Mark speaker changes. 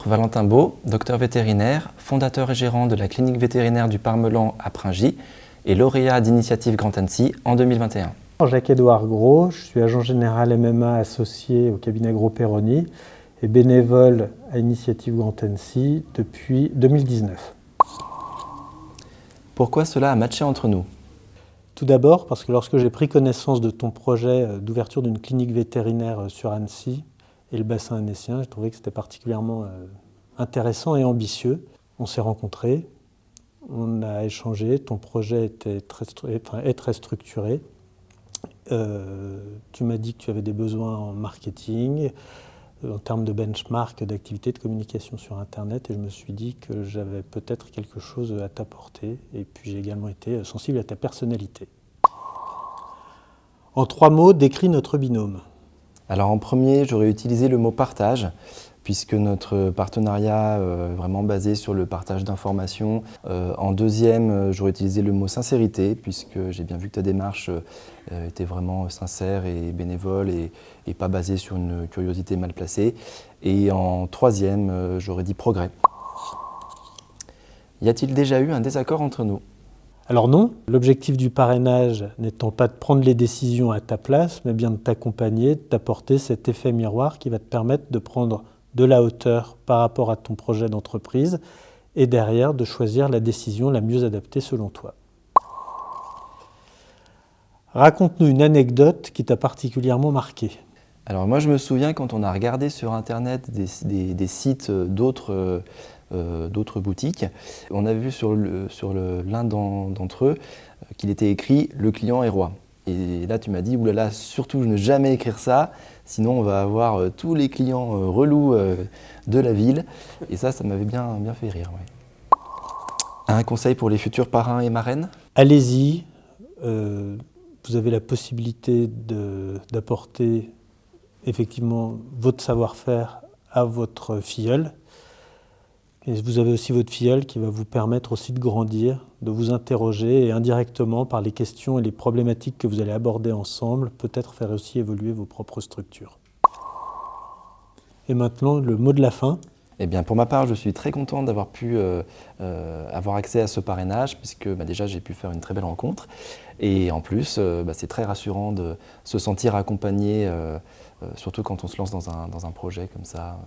Speaker 1: Valentin Beau, docteur vétérinaire, fondateur et gérant de la clinique vétérinaire du Parmelan à Pringy et lauréat d'Initiative Grand Annecy en 2021.
Speaker 2: Jacques-Édouard Gros, je suis agent général MMA associé au cabinet Gros Perroni et bénévole à Initiative Grand Annecy depuis 2019.
Speaker 1: Pourquoi cela a matché entre nous?
Speaker 2: Tout d'abord parce que lorsque j'ai pris connaissance de ton projet d'ouverture d'une clinique vétérinaire sur Annecy et le bassin annécien, j'ai trouvé que c'était particulièrement intéressant et ambitieux. On s'est rencontrés, on a échangé, ton projet est très structuré. Tu m'as dit que tu avais des besoins en marketing, en termes de benchmark, d'activité de communication sur Internet, et je me suis dit que j'avais peut-être quelque chose à t'apporter. Et puis j'ai également été sensible à ta personnalité. En 3 mots, décris notre binôme.
Speaker 1: Alors en premier, j'aurais utilisé le mot partage, puisque notre partenariat est vraiment basé sur le partage d'informations. En deuxième, j'aurais utilisé le mot sincérité, puisque j'ai bien vu que ta démarche était vraiment sincère et bénévole et pas basée sur une curiosité mal placée. Et en troisième, j'aurais dit progrès. Y a-t-il déjà eu un désaccord entre nous?
Speaker 2: Alors non, l'objectif du parrainage n'étant pas de prendre les décisions à ta place, mais bien de t'accompagner, de t'apporter cet effet miroir qui va te permettre de prendre de la hauteur par rapport à ton projet d'entreprise et derrière de choisir la décision la mieux adaptée selon toi. Raconte-nous une anecdote qui t'a particulièrement marqué.
Speaker 1: Alors moi je me souviens quand on a regardé sur internet des sites d'autres boutiques, on a vu sur l'un d'entre eux qu'il était écrit « Le client est roi ». Et là tu m'as dit « Oulala, surtout ne jamais écrire ça, sinon on va avoir tous les clients relous de la ville ». Et ça m'avait bien fait rire. Ouais. Un conseil pour les futurs parrains et marraines?
Speaker 2: Allez-y, vous avez la possibilité d'apporter effectivement votre savoir-faire à votre filleul. Et vous avez aussi votre filleul qui va vous permettre aussi de grandir, de vous interroger et indirectement par les questions et les problématiques que vous allez aborder ensemble, peut-être faire aussi évoluer vos propres structures. Et maintenant, le mot de la fin.
Speaker 1: Eh bien, pour ma part, je suis très content d'avoir pu avoir accès à ce parrainage puisque déjà j'ai pu faire une très belle rencontre et en plus c'est très rassurant de se sentir accompagné surtout quand on se lance dans un projet comme ça.